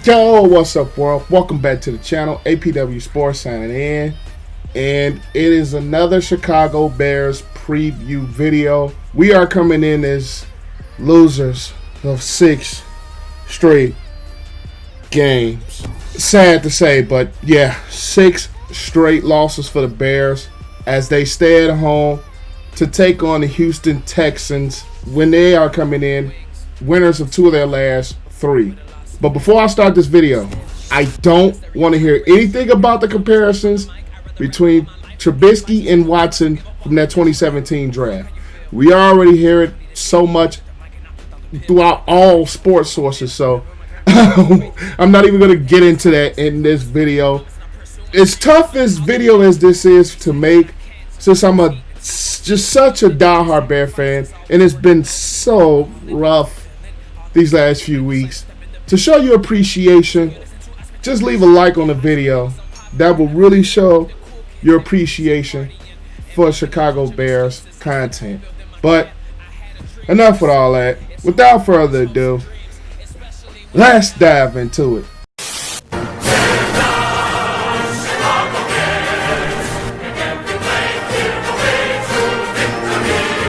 Yo, what's up, world? Welcome back to the channel. APW Sports signing in, and it is another Chicago Bears preview video. We are coming in as losers of 6 straight games. Sad to say, but yeah, 6 straight losses for the Bears as they stay at home to take on the Houston Texans when they are coming in winners of 2 of their last 3. But before I start this video, I don't want to hear anything about the comparisons between Trubisky and Watson from that 2017 draft. We already hear it so much throughout all sports sources, so I'm not even going to get into that in this video. As tough as video as this is to make, since I'm just such a diehard Bear fan, and it's been so rough these last few weeks. To show you appreciation, just leave a like on the video. That will really show your appreciation for Chicago Bears content. But enough with all that. Without further ado, let's dive into it.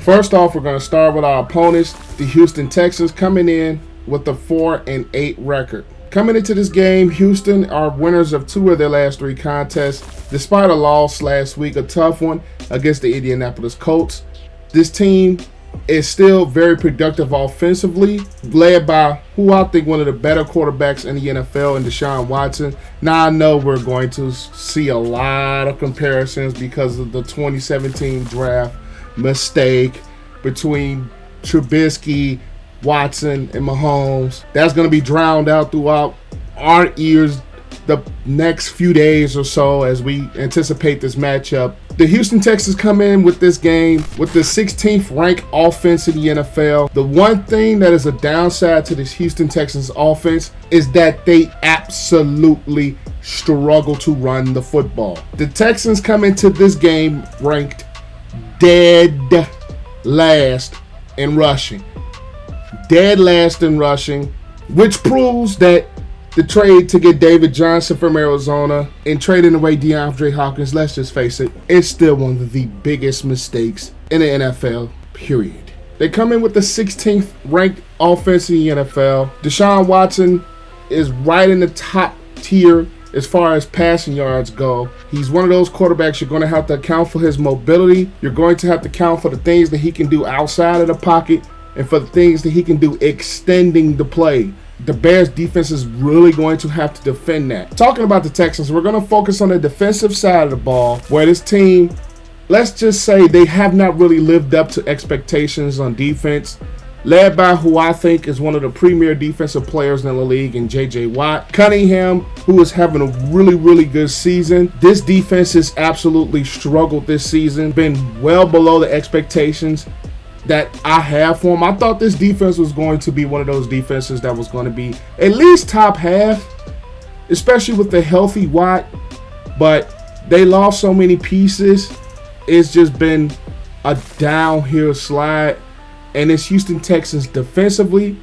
First off, we're going to start with our opponents, the Houston Texans, coming in with a 4-8 record. Coming into this game, Houston are winners of 2 of their last 3 contests, despite a loss last week, a tough one against the Indianapolis Colts. This team is still very productive offensively, led by who I think one of the better quarterbacks in the NFL, in Deshaun Watson. Now I know we're going to see a lot of comparisons because of the 2017 draft mistake between Trubisky, Watson, and Mahomes. That's going to be drowned out throughout our ears the next few days or so as we anticipate this matchup. The Houston Texans come in with this game with the 16th ranked offense in the NFL. The one thing that is a downside to this Houston Texans offense is that they absolutely struggle to run the football. The Texans come into this game ranked dead last in rushing. Dead last in rushing, which proves that the trade to get David Johnson from Arizona and trading away DeAndre Hopkins, let's just face it, it's still one of the biggest mistakes in the NFL, period. They come in with the 16th ranked offense in the NFL. Deshaun Watson is right in the top tier as far as passing yards go. He's one of those quarterbacks you're going to have to account for his mobility. You're going to have to account for the things that he can do outside of the pocket and for the things that he can do extending the play. The Bears defense is really going to have to defend that. Talking about the Texans, we're going to focus on the defensive side of the ball, where this team, let's just say they have not really lived up to expectations on defense, led by who I think is one of the premier defensive players in the league in J.J. Watt. Cunningham, who is having a really good season. This defense has absolutely struggled this season, been well below the expectations that I have for him. I thought this defense was going to be one of those defenses that was going to be at least top half, especially with the healthy Watt, but they lost so many pieces. It's just been a downhill slide, and this Houston Texans defensively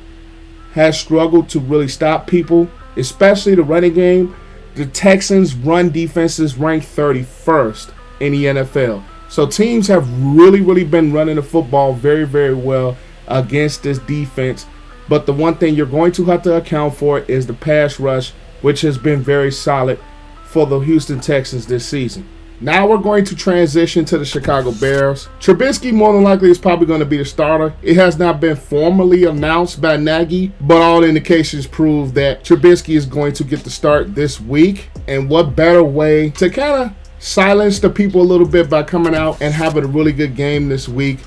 has struggled to really stop people, especially the running game. The Texans' run defense is ranked 31st in the NFL. So teams have really been running the football very well against this defense. But the one thing you're going to have to account for is the pass rush, which has been very solid for the Houston Texans this season. Now we're going to transition to the Chicago Bears. Trubisky more than likely is probably going to be the starter. It has not been formally announced by Nagy, but all indications prove that Trubisky is going to get the start this week. And what better way to kind of silence the people a little bit by coming out and having a really good game this week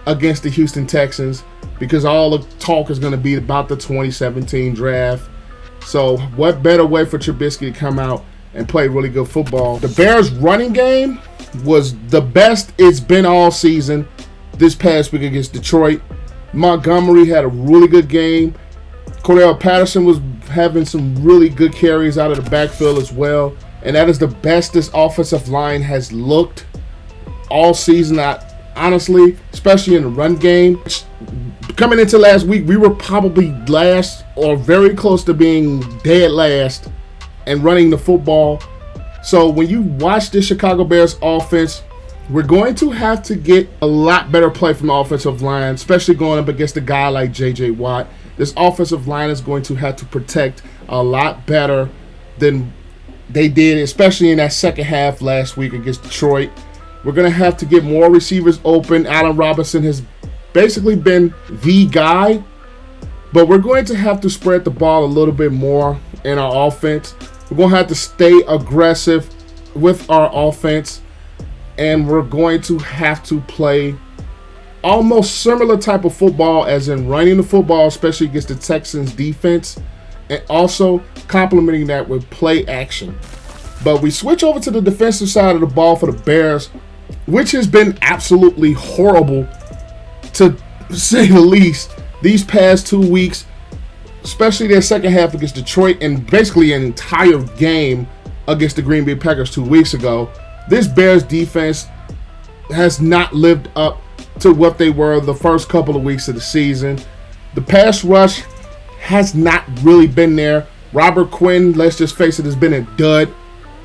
against the Houston Texans, because all the talk is going to be about the 2017 draft. So what better way for Trubisky to come out and play really good football? The Bears running game was the best it's been all season this past week against Detroit. Montgomery had a really good game. Cordell Patterson was having some really good carries out of the backfield as well. And that is the best this offensive line has looked all season. Honestly, especially in the run game. coming into last week, we were probably last or very close to being dead last and running the football. So when you watch the Chicago Bears offense, we're going to have to get a lot better play from the offensive line, especially going up against a guy like J.J. Watt. This offensive line is going to have to protect a lot better than they did, especially in that second half last week against Detroit. We're going to have to get more receivers open. Allen Robinson has basically been the guy, but we're going to have to spread the ball a little bit more in our offense. We're going to have to stay aggressive with our offense, and we're going to have to play almost similar type of football as in running the football, especially against the Texans defense, and also complementing that with play action. But we switch over to the defensive side of the ball for the Bears, which has been absolutely horrible, to say the least, these past 2 weeks, especially their second half against Detroit and basically an entire game against the Green Bay Packers 2 weeks ago. This Bears defense has not lived up to what they were the first couple of weeks of the season. The pass rush has not really been there. Robert Quinn, let's just face it, has been a dud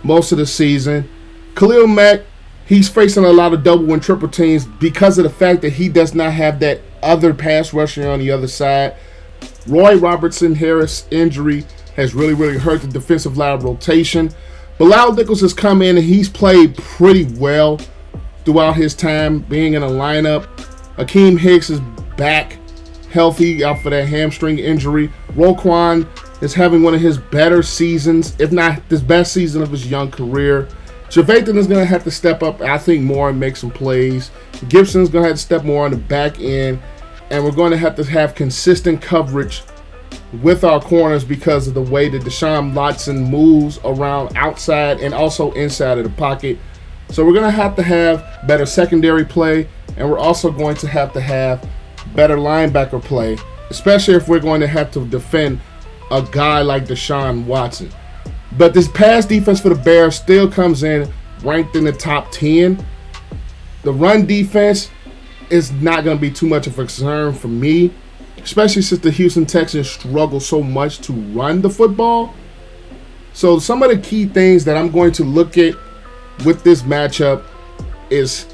most of the season. Khalil Mack, he's facing a lot of double and triple teams because of the fact that he does not have that other pass rusher on the other side. Roy Robertson Harris injury has really hurt the defensive line rotation. Bilal Nichols has come in and he's played pretty well throughout his time being in a lineup. Akeem Hicks is back healthy after that hamstring injury. Roquan is having one of his better seasons, if not his best season of his young career. Trevathan is going to have to step up, I think, more and make some plays. Gibson's going to have to step more on the back end. And we're going to have consistent coverage with our corners because of the way that Deshaun Watson moves around outside and also inside of the pocket. So we're going to have better secondary play, and we're also going to have better linebacker play, especially if we're going to have to defend a guy like Deshaun Watson. But this pass defense for the Bears still comes in ranked in the top 10. The run defense is not going to be too much of a concern for me, especially since the Houston Texans struggle so much to run the football. So some of the key things that I'm going to look at with this matchup is,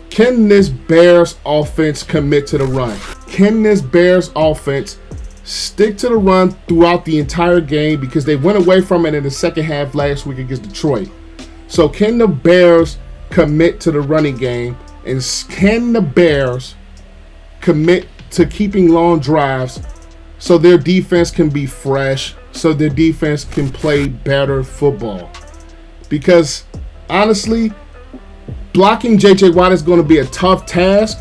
can this Bears offense commit to the run? Can this Bears offense stick to the run throughout the entire game, because they went away from it in the second half last week against Detroit? So can the Bears commit to the running game, and can the Bears commit to keeping long drives so their defense can be fresh, so their defense can play better football? Because honestly, blocking J.J. Watt is going to be a tough task.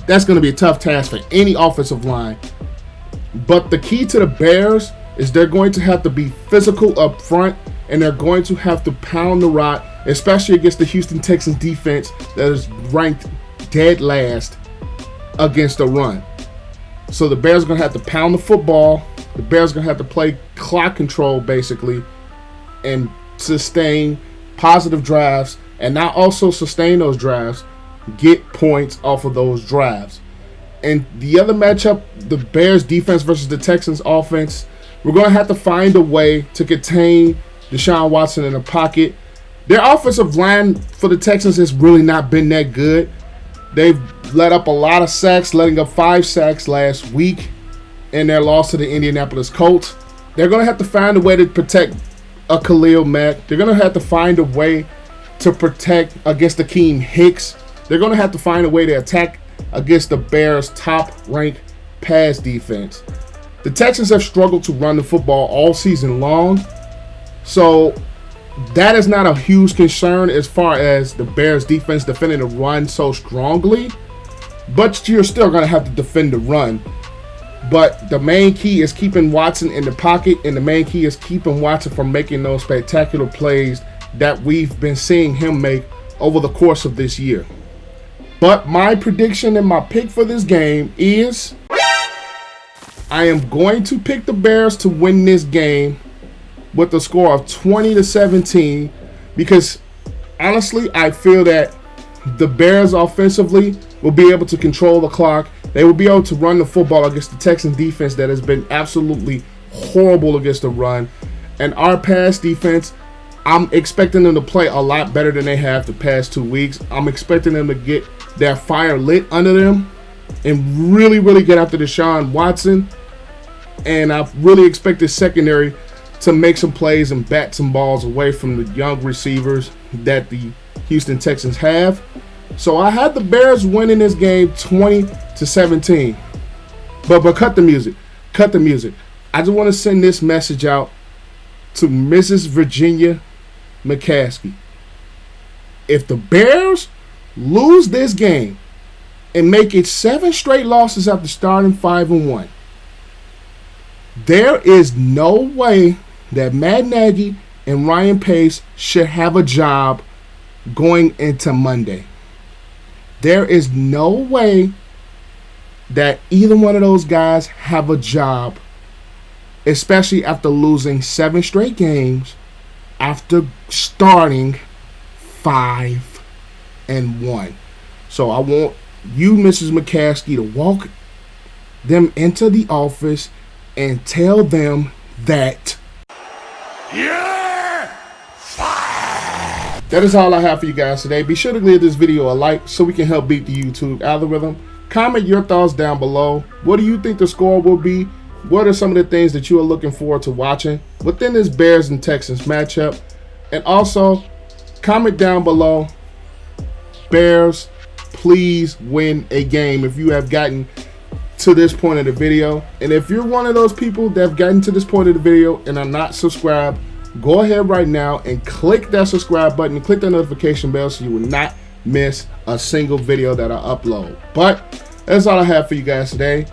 That's going to be a tough task for any offensive line. But the key to the Bears is they're going to have to be physical up front, and they're going to have to pound the rock, especially against the Houston Texans defense that is ranked dead last against the run. So the Bears are going to have to pound the football. The Bears are going to have to play clock control, basically, and sustain positive drives, and not also sustain those drives, get points off of those drives. And the other matchup, the Bears defense versus the Texans offense, we're going to have to find a way to contain Deshaun Watson in the pocket. Their offensive line for the Texans has really not been that good. They've let up a lot of sacks, letting up 5 sacks last week in their loss to the Indianapolis Colts. They're going to have to find a way to protect a Khalil Mack. They're going to have to find a way to protect against Akeem Hicks. They're going to have to find a way to attack against the Bears' top-ranked pass defense. The Texans have struggled to run the football all season long, so that is not a huge concern as far as the Bears' defense defending the run so strongly, but you're still going to have to defend the run. But the main key is keeping Watson in the pocket, and the main key is keeping Watson from making those spectacular plays that we've been seeing him make over the course of this year. But my prediction and my pick for this game is I am going to pick the Bears to win this game with a score of 20-17, because honestly, I feel that the Bears offensively will be able to control the clock. They will be able to run the football against the Texans defense that has been absolutely horrible against the run. And our pass defense, I'm expecting them to play a lot better than they have the past 2 weeks. I'm expecting them to get their fire lit under them and really, really get after Deshaun Watson. And I really expect the secondary to make some plays and bat some balls away from the young receivers that the Houston Texans have. So I had the Bears winning this game 20-17. But cut the music. Cut the music. I just want to send this message out to Mrs. Virginia McCaskey. If the Bears lose this game and make it 7 straight losses after starting 5-1, there is no way that Matt Nagy and Ryan Pace should have a job going into Monday. There is no way that either one of those guys have a job, especially after losing 7 straight games after starting 5-1. So I want you, Mrs. McCaskey, to walk them into the office and tell them that you're fired. That is all I have for you guys today. Be sure to give this video a like so we can help beat the YouTube algorithm. Comment your thoughts down below. What do you think the score will be? What are some of the things that you are looking forward to watching within this Bears and Texans matchup? And also, comment down below, Bears, please win a game if you have gotten to this point of the video. And if you're one of those people that have gotten to this point of the video and are not subscribed, go ahead right now and click that subscribe button and click that notification bell so you will not miss a single video that I upload. But that's all I have for you guys today.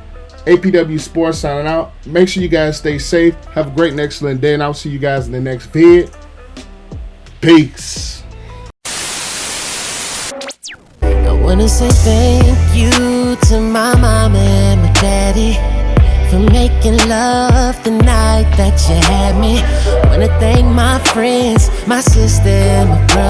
APW Sports signing out. Make sure you guys stay safe. Have a great and excellent day, and I'll see you guys in the next vid. Peace. I wanna say thank you to my mom and my daddy for making love the night that you had me. I wanna thank my friends, my sister, and my brother.